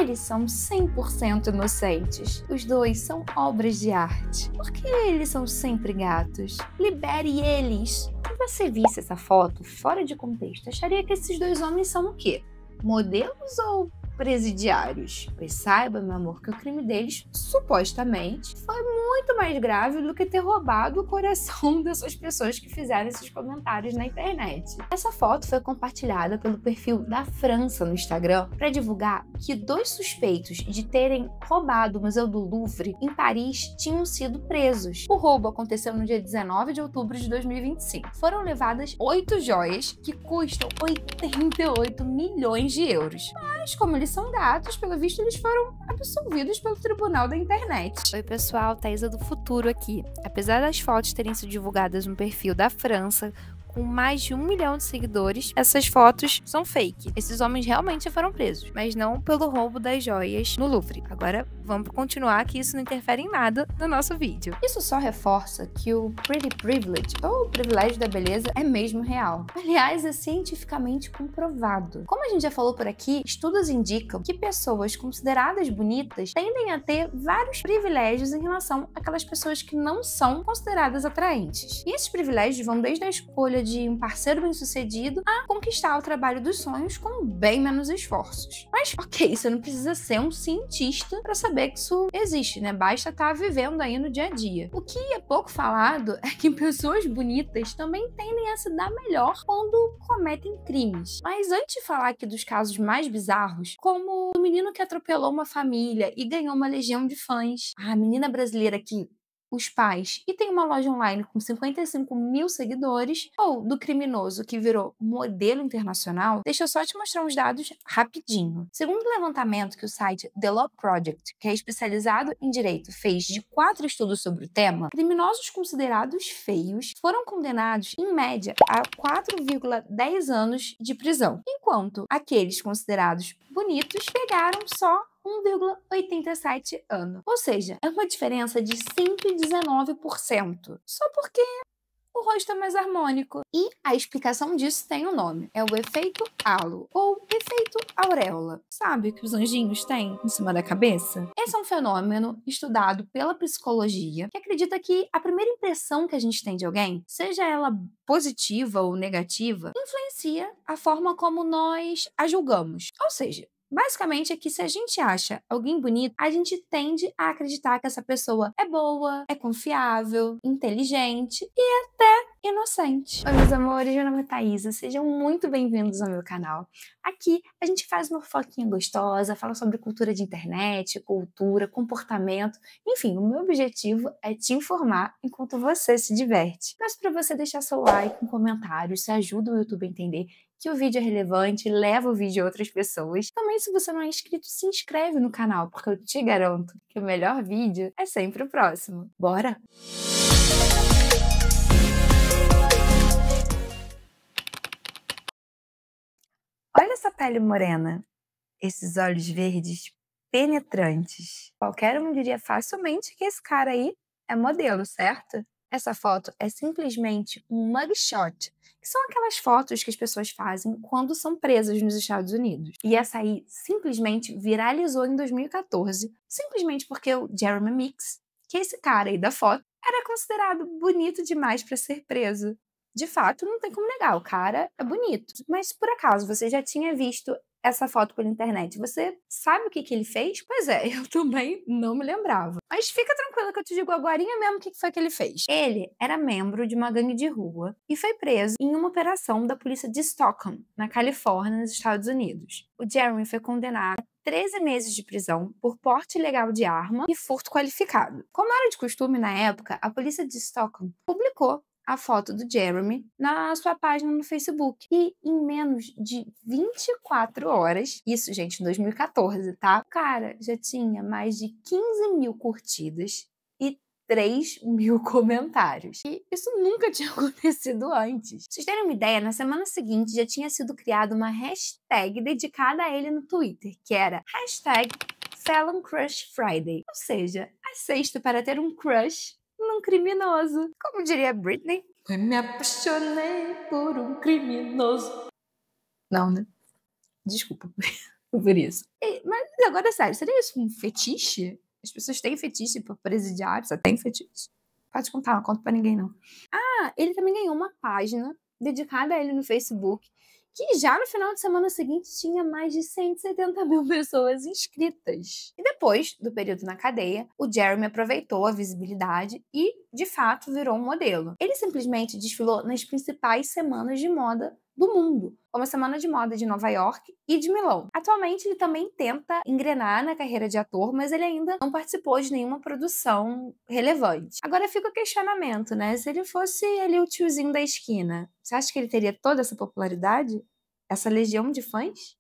Eles são 100% inocentes. Os dois são obras de arte. Por que eles são sempre gatos? Libere eles! Se você visse essa foto fora de contexto, acharia que esses dois homens são o quê? Modelos ou presidiários? Pois saiba, meu amor, que o crime deles, supostamente, foi muito mais grave do que ter roubado o coração dessas pessoas que fizeram esses comentários na internet. Essa foto foi compartilhada pelo perfil da França no Instagram para divulgar que dois suspeitos de terem roubado o Museu do Louvre em Paris tinham sido presos. O roubo aconteceu no dia 19 de outubro de 2025. Foram levadas 8 joias que custam 88 milhões de euros. Mas, como eles são gatos, pelo visto eles foram absolvidos pelo tribunal da internet. Oi pessoal, Thaisa do Futuro aqui. Apesar das fotos terem sido divulgadas no perfil da França, com mais de 1 milhão de seguidores, essas fotos são fake. Esses homens realmente foram presos, mas não pelo roubo das joias no Louvre. Agora, vamos continuar, que isso não interfere em nada no nosso vídeo. Isso só reforça que o Pretty Privilege, ou o privilégio da beleza, é mesmo real. Aliás, é cientificamente comprovado. Como a gente já falou por aqui, estudos indicam que pessoas consideradas bonitas tendem a ter vários privilégios em relação àquelas pessoas que não são consideradas atraentes. E esses privilégios vão desde a escolha de um parceiro bem-sucedido a conquistar o trabalho dos sonhos com bem menos esforços. Mas, ok, você não precisa ser um cientista para saber que isso existe, né? Basta estar vivendo aí no dia a dia. O que é pouco falado é que pessoas bonitas também tendem a se dar melhor quando cometem crimes. Mas antes de falar aqui dos casos mais bizarros, como o menino que atropelou uma família e ganhou uma legião de fãs, a menina brasileira que os pais e tem uma loja online com 55 mil seguidores, ou do criminoso que virou modelo internacional, deixa eu só te mostrar uns dados rapidinho. Segundo o levantamento que o site The Law Project, que é especializado em direito, fez de 4 estudos sobre o tema, criminosos considerados feios foram condenados, em média, a 4,10 anos de prisão, enquanto aqueles considerados bonitos pegaram só 1,87 anos. Ou seja, é uma diferença de 119%. Só porque o rosto é mais harmônico. E a explicação disso tem um nome. É o efeito halo, ou efeito auréola. Sabe o que os anjinhos têm em cima da cabeça? Esse é um fenômeno estudado pela psicologia que acredita que a primeira impressão que a gente tem de alguém, seja ela positiva ou negativa, influencia a forma como nós a julgamos. Ou seja, basicamente é que se a gente acha alguém bonito, a gente tende a acreditar que essa pessoa é boa, é confiável, inteligente e até inocente. Oi, meus amores, meu nome é Thaisa, sejam muito bem-vindos ao meu canal. Aqui a gente faz uma fofoquinha gostosa, fala sobre cultura de internet, cultura, comportamento, enfim, o meu objetivo é te informar enquanto você se diverte. Peço para você deixar seu like, um comentário, isso ajuda o YouTube a entender que o vídeo é relevante, leva o vídeo a outras pessoas. Também, se você não é inscrito, se inscreve no canal, porque eu te garanto que o melhor vídeo é sempre o próximo. Bora? Olha essa pele morena, esses olhos verdes penetrantes. Qualquer um diria facilmente que esse cara aí é modelo, certo? Essa foto é simplesmente um mugshot, que são aquelas fotos que as pessoas fazem quando são presas nos Estados Unidos. E essa aí simplesmente viralizou em 2014, simplesmente porque o Jeremy Meeks, que é esse cara aí da foto, era considerado bonito demais para ser preso. De fato, não tem como negar, o cara é bonito. Mas se por acaso você já tinha visto essa foto pela internet, você sabe o que ele fez? Pois é, eu também não me lembrava. Mas fica tranquila que eu te digo agorinha mesmo o que foi que ele fez. Ele era membro de uma gangue de rua e foi preso em uma operação da polícia de Stockton, na Califórnia, nos Estados Unidos. O Jeremy foi condenado a 13 meses de prisão por porte ilegal de arma e furto qualificado. Como era de costume na época, a polícia de Stockton publicou a foto do Jeremy na sua página no Facebook. E em menos de 24 horas, isso, gente, em 2014, tá? O cara já tinha mais de 15 mil curtidas e 3 mil comentários. E isso nunca tinha acontecido antes. Pra vocês terem uma ideia, na semana seguinte já tinha sido criada uma hashtag dedicada a ele no Twitter, que era #FelonCrushFriday, ou seja, a sexta para ter um crush num criminoso. Como diria Britney, eu me apaixonei por um criminoso. Não, né? Desculpa por isso. Mas agora sério, seria isso um fetiche? As pessoas têm fetiche por presidiário? Você tem fetiche? Pode contar, não conta pra ninguém não. Ah, ele também ganhou uma página dedicada a ele no Facebook, que já no final de semana seguinte tinha mais de 170 mil pessoas inscritas. E depois do período na cadeia, o Jeremy aproveitou a visibilidade e, de fato, virou um modelo. Ele simplesmente desfilou nas principais semanas de moda do mundo, como a Semana de Moda de Nova York e de Milão. Atualmente, ele também tenta engrenar na carreira de ator, mas ele ainda não participou de nenhuma produção relevante. Agora fica o questionamento, né? Se ele fosse ali o tiozinho da esquina, você acha que ele teria toda essa popularidade? Essa legião de fãs?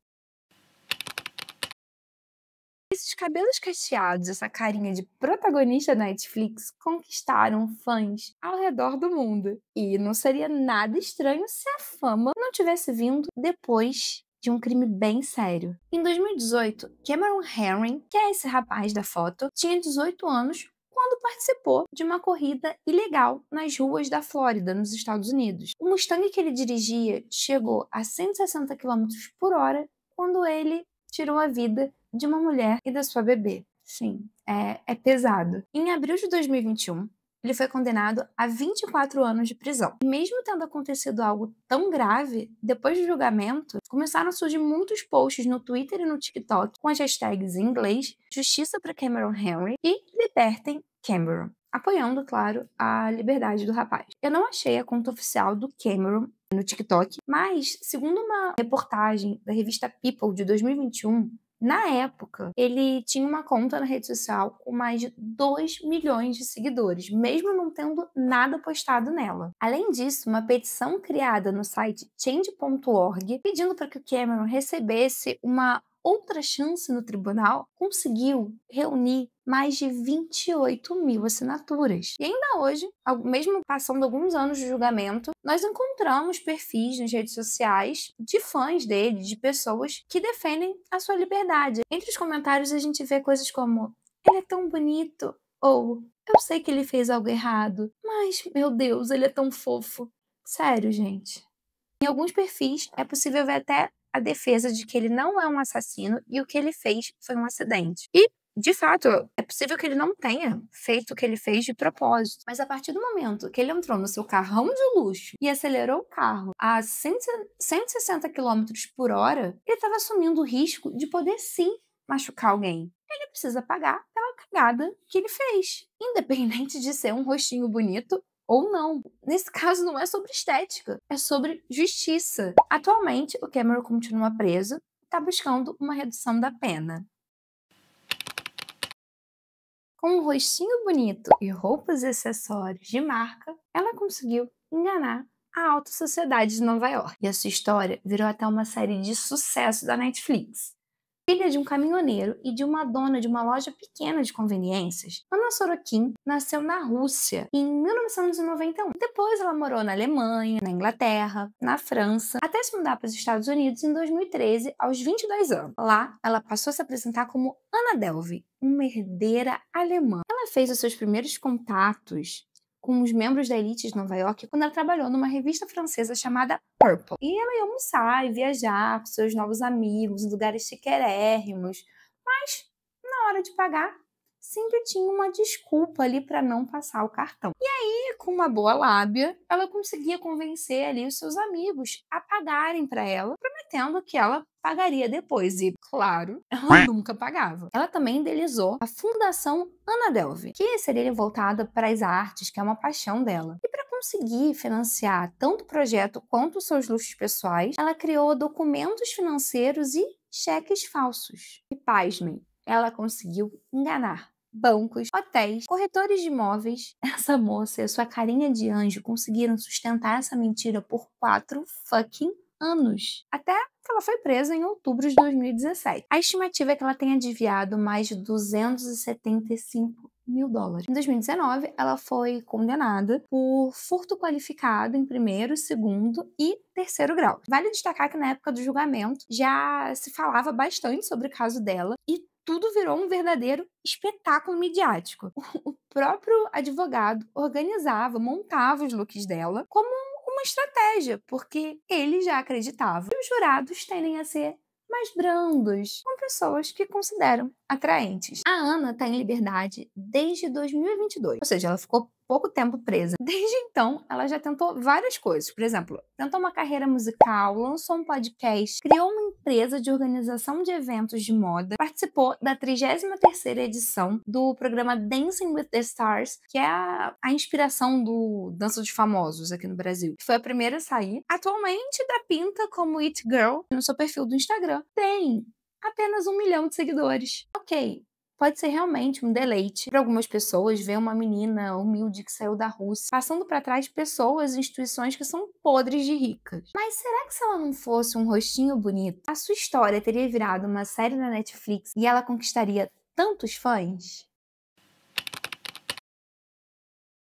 Esses cabelos cacheados, essa carinha de protagonista da Netflix conquistaram fãs ao redor do mundo. E não seria nada estranho se a fama não tivesse vindo depois de um crime bem sério. Em 2018, Cameron Herring, que é esse rapaz da foto, tinha 18 anos quando participou de uma corrida ilegal nas ruas da Flórida, nos Estados Unidos. O Mustang que ele dirigia chegou a 160 quilômetros por hora quando ele tirou a vida de uma mulher e da sua bebê. Sim, é pesado. Em abril de 2021, ele foi condenado a 24 anos de prisão. E mesmo tendo acontecido algo tão grave, depois do julgamento, começaram a surgir muitos posts no Twitter e no TikTok com as hashtags em inglês Justiça para Cameron Henry e Libertem Cameron, apoiando, claro, a liberdade do rapaz. Eu não achei a conta oficial do Cameron no TikTok, mas, segundo uma reportagem da revista People de 2021, na época, ele tinha uma conta na rede social com mais de 2 milhões de seguidores, mesmo não tendo nada postado nela. Além disso, uma petição criada no site change.org, pedindo para que o Cameron recebesse uma outra chance no tribunal, conseguiu reunir mais de 28 mil assinaturas. E ainda hoje, mesmo passando alguns anos de julgamento, nós encontramos perfis nas redes sociais de fãs dele, de pessoas que defendem a sua liberdade. Entre os comentários a gente vê coisas como ele é tão bonito, ou eu sei que ele fez algo errado, mas, meu Deus, ele é tão fofo. Sério, gente. Em alguns perfis é possível ver até a defesa de que ele não é um assassino e o que ele fez foi um acidente. E, de fato, é possível que ele não tenha feito o que ele fez de propósito. Mas a partir do momento que ele entrou no seu carrão de luxo e acelerou o carro a 160 quilômetros por hora, ele estava assumindo o risco de poder sim machucar alguém. Ele precisa pagar pela cagada que ele fez, independente de ser um rostinho bonito ou não. Nesse caso, não é sobre estética, é sobre justiça. Atualmente, o Cameron continua preso e está buscando uma redução da pena. Com um rostinho bonito e roupas e acessórios de marca, ela conseguiu enganar a alta sociedade de Nova York. E a sua história virou até uma série de sucesso da Netflix. Filha de um caminhoneiro e de uma dona de uma loja pequena de conveniências, Anna Sorokin nasceu na Rússia em 1991. Depois ela morou na Alemanha, na Inglaterra, na França, até se mudar para os Estados Unidos em 2013, aos 22 anos. Lá, ela passou a se apresentar como Anna Delvey, uma herdeira alemã. Ela fez os seus primeiros contatos com os membros da elite de Nova York quando ela trabalhou numa revista francesa chamada Purple. E ela ia almoçar e viajar com seus novos amigos em lugares chiquérrimos, mas na hora de pagar, sempre tinha uma desculpa ali para não passar o cartão. E aí, com uma boa lábia, ela conseguia convencer ali os seus amigos a pagarem para ela, prometendo que ela pagaria depois. E, claro, ela nunca pagava. Ela também idealizou a Fundação Anna Delvey, que seria voltada para as artes, que é uma paixão dela. E para conseguir financiar tanto o projeto quanto os seus luxos pessoais, ela criou documentos financeiros e cheques falsos. E pasmem, ela conseguiu enganar bancos, hotéis, corretores de imóveis. Essa moça e a sua carinha de anjo conseguiram sustentar essa mentira por 4 fucking anos. Até que ela foi presa em outubro de 2017. A estimativa é que ela tenha desviado mais de 275 mil dólares. Em 2019, ela foi condenada por furto qualificado em primeiro, segundo e terceiro grau. Vale destacar que na época do julgamento já se falava bastante sobre o caso dela e tudo virou um verdadeiro espetáculo midiático. O próprio advogado organizava, montava os looks dela como uma estratégia, porque ele já acreditava que os jurados tendem a ser mais brandos, com pessoas que consideram atraentes. A Ana está em liberdade desde 2022, ou seja, ela ficou pouco tempo presa. Desde então, ela já tentou várias coisas. Por exemplo, tentou uma carreira musical, lançou um podcast, criou uma empresa de organização de eventos de moda, participou da 33ª edição do programa Dancing with the Stars, que é a inspiração do Dança dos Famosos aqui no Brasil. Foi a primeira a sair. Atualmente dá pinta como It Girl no seu perfil do Instagram. Tem apenas 1 milhão de seguidores. Ok. Pode ser realmente um deleite para algumas pessoas ver uma menina humilde que saiu da Rússia, passando para trás pessoas e instituições que são podres de ricas. Mas será que se ela não fosse um rostinho bonito, a sua história teria virado uma série na Netflix e ela conquistaria tantos fãs?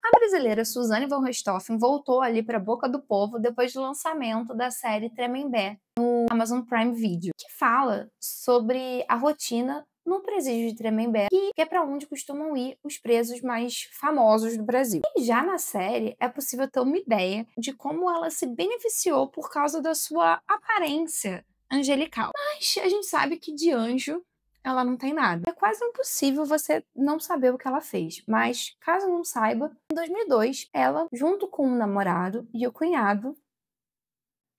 A brasileira Suzane von Richthofen voltou ali para a boca do povo depois do lançamento da série Tremembé no Amazon Prime Video, que fala sobre a rotina no presídio de Tremembé, que é para onde costumam ir os presos mais famosos do Brasil. E já na série é possível ter uma ideia de como ela se beneficiou por causa da sua aparência angelical. Mas a gente sabe que de anjo ela não tem nada. É quase impossível você não saber o que ela fez, mas caso não saiba, em 2002, ela, junto com o namorado e o cunhado,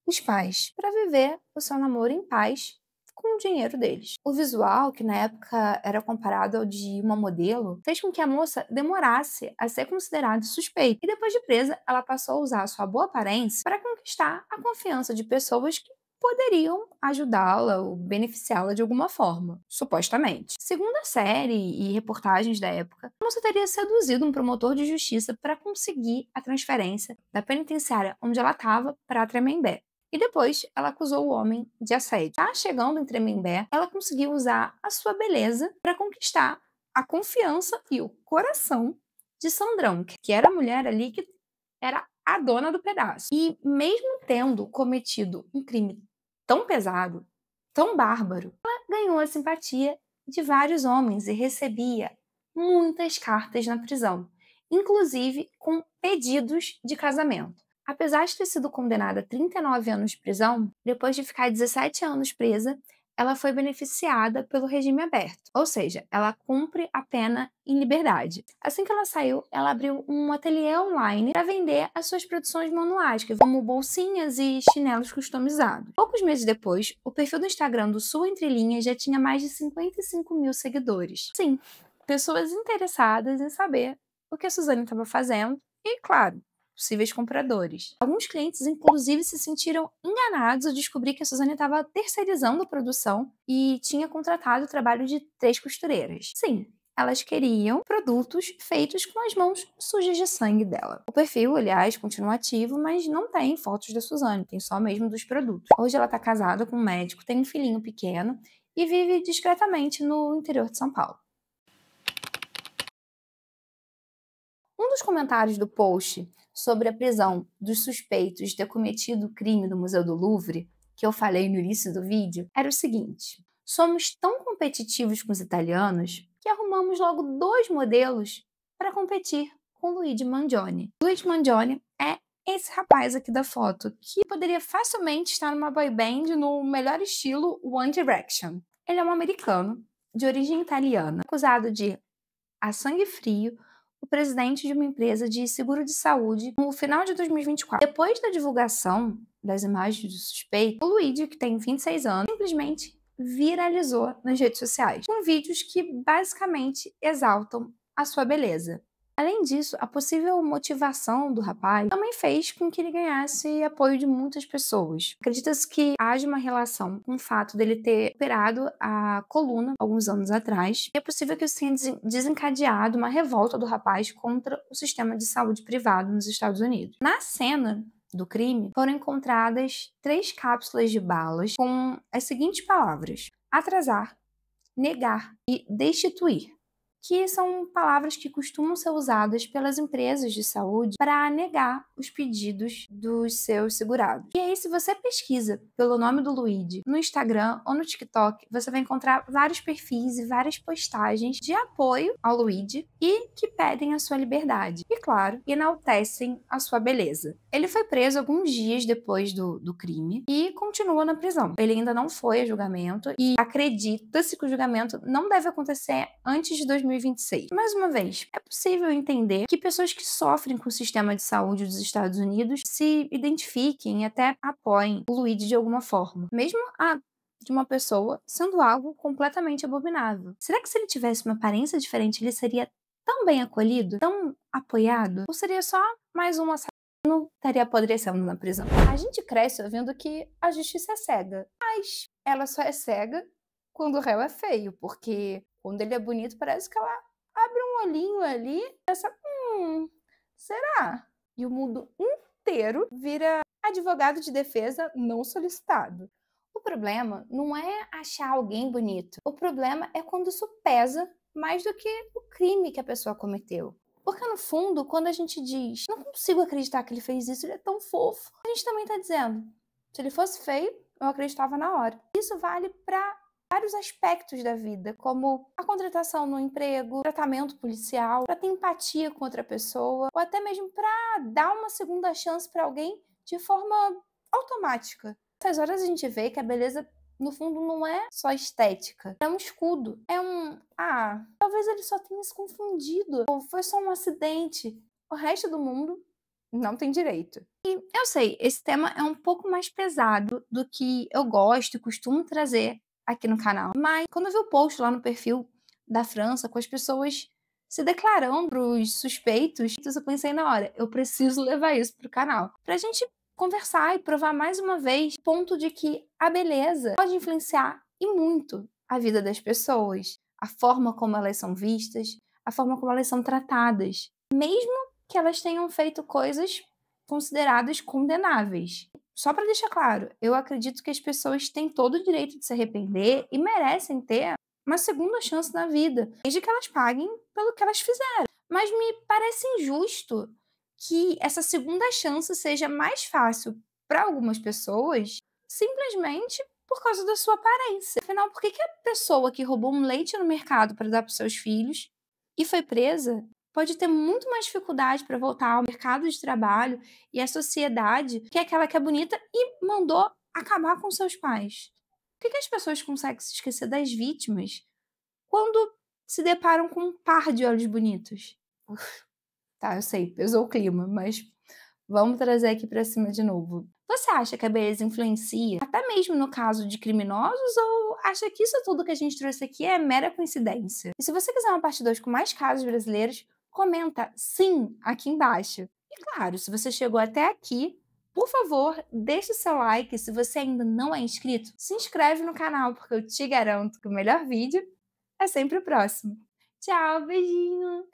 os pais, para viver o seu namoro em paz com o dinheiro deles. O visual, que na época era comparado ao de uma modelo, fez com que a moça demorasse a ser considerada suspeita. E depois de presa, ela passou a usar a sua boa aparência para conquistar a confiança de pessoas que poderiam ajudá-la ou beneficiá-la de alguma forma, supostamente. Segundo a série e reportagens da época, a moça teria seduzido um promotor de justiça para conseguir a transferência da penitenciária onde ela estava para Tremembé. E depois, ela acusou o homem de assédio. Já chegando em Tremembé, ela conseguiu usar a sua beleza para conquistar a confiança e o coração de Sandrão, que era a mulher ali que era a dona do pedaço. E mesmo tendo cometido um crime tão pesado, tão bárbaro, ela ganhou a simpatia de vários homens e recebia muitas cartas na prisão, inclusive com pedidos de casamento. Apesar de ter sido condenada a 39 anos de prisão, depois de ficar 17 anos presa, ela foi beneficiada pelo regime aberto, ou seja, ela cumpre a pena em liberdade. Assim que ela saiu, ela abriu um ateliê online para vender as suas produções manuais, como bolsinhas e chinelos customizados. Poucos meses depois, o perfil do Instagram do Sul Entre Linhas já tinha mais de 55 mil seguidores. Sim, pessoas interessadas em saber o que a Suzane estava fazendo e, claro, possíveis compradores. Alguns clientes, inclusive, se sentiram enganados ao descobrir que a Suzane estava terceirizando a produção e tinha contratado o trabalho de 3 costureiras. Sim, elas queriam produtos feitos com as mãos sujas de sangue dela. O perfil, aliás, continua ativo, mas não tem fotos da Suzane, tem só mesmo dos produtos. Hoje ela está casada com um médico, tem um filhinho pequeno e vive discretamente no interior de São Paulo. Um dos comentários do post sobre a prisão dos suspeitos de ter cometido o crime no Museu do Louvre, que eu falei no início do vídeo, era o seguinte: somos tão competitivos com os italianos que arrumamos logo 2 modelos para competir com Luigi Mangione. Luigi Mangione é esse rapaz aqui da foto, que poderia facilmente estar numa boy band no melhor estilo One Direction. Ele é um americano, de origem italiana, acusado de, a sangue frio, o presidente de uma empresa de seguro de saúde no final de 2024. Depois da divulgação das imagens do suspeito, o Luigi, que tem 26 anos, simplesmente viralizou nas redes sociais, com vídeos que basicamente exaltam a sua beleza. Além disso, a possível motivação do rapaz também fez com que ele ganhasse apoio de muitas pessoas. Acredita-se que haja uma relação com o fato dele ter operado a coluna alguns anos atrás. E é possível que isso tenha desencadeado uma revolta do rapaz contra o sistema de saúde privado nos Estados Unidos. Na cena do crime, foram encontradas 3 cápsulas de balas com as seguintes palavras: atrasar, negar e destituir, que são palavras que costumam ser usadas pelas empresas de saúde para negar os pedidos dos seus segurados. E aí, se você pesquisa pelo nome do Luigi no Instagram ou no TikTok, você vai encontrar vários perfis e várias postagens de apoio ao Luigi e que pedem a sua liberdade. E, claro, enaltecem a sua beleza. Ele foi preso alguns dias depois do crime e, com continua na prisão. Ele ainda não foi a julgamento e acredita-se que o julgamento não deve acontecer antes de 2026. Mais uma vez, é possível entender que pessoas que sofrem com o sistema de saúde dos Estados Unidos se identifiquem e até apoiem o Luigi de alguma forma. Mesmo de uma pessoa sendo algo completamente abominável. Será que se ele tivesse uma aparência diferente, ele seria tão bem acolhido, tão apoiado? Ou seria só mais um assassino que estaria apodrecendo na prisão? A gente cresce ouvindo que a justiça é cega, mas ela só é cega quando o réu é feio, porque quando ele é bonito parece que ela abre um olhinho ali e pensa, será? E o mundo inteiro vira advogado de defesa não solicitado. O problema não é achar alguém bonito. O problema é quando isso pesa mais do que o crime que a pessoa cometeu. Porque, no fundo, quando a gente diz não consigo acreditar que ele fez isso, ele é tão fofo, a gente também está dizendo, se ele fosse feio, eu acreditava na hora. Isso vale para vários aspectos da vida, como a contratação no emprego, tratamento policial, para ter empatia com outra pessoa, ou até mesmo para dar uma segunda chance para alguém de forma automática. Nessas horas a gente vê que a beleza, no fundo, não é só estética. É um escudo. É talvez ele só tenha se confundido. Ou foi só um acidente. O resto do mundo não tem direito. E eu sei, esse tema é um pouco mais pesado do que eu gosto e costumo trazer aqui no canal. Mas quando eu vi o post lá no perfil da França, com as pessoas se declarando pros suspeitos, eu pensei na hora, eu preciso levar isso pro canal. Pra gente conversar e provar mais uma vez o ponto de que a beleza pode influenciar e muito a vida das pessoas, a forma como elas são vistas, a forma como elas são tratadas, mesmo que elas tenham feito coisas consideradas condenáveis. Só para deixar claro, eu acredito que as pessoas têm todo o direito de se arrepender e merecem ter uma segunda chance na vida, desde que elas paguem pelo que elas fizeram. Mas me parece injusto que essa segunda chance seja mais fácil para algumas pessoas simplesmente por causa da sua aparência. Afinal, por que a pessoa que roubou um leite no mercado para dar para os seus filhos e foi presa pode ter muito mais dificuldade para voltar ao mercado de trabalho e à sociedade que aquela que é bonita e mandou acabar com seus pais? Por que as pessoas conseguem se esquecer das vítimas quando se deparam com um par de olhos bonitos? Tá, eu sei, pesou o clima, mas vamos trazer aqui pra cima de novo. Você acha que a beleza influencia, até mesmo no caso de criminosos, ou acha que isso tudo que a gente trouxe aqui é mera coincidência? E se você quiser uma parte 2 com mais casos brasileiros, comenta sim aqui embaixo. E claro, se você chegou até aqui, por favor, deixe o seu like. Se você ainda não é inscrito, se inscreve no canal, porque eu te garanto que o melhor vídeo é sempre o próximo. Tchau, beijinho!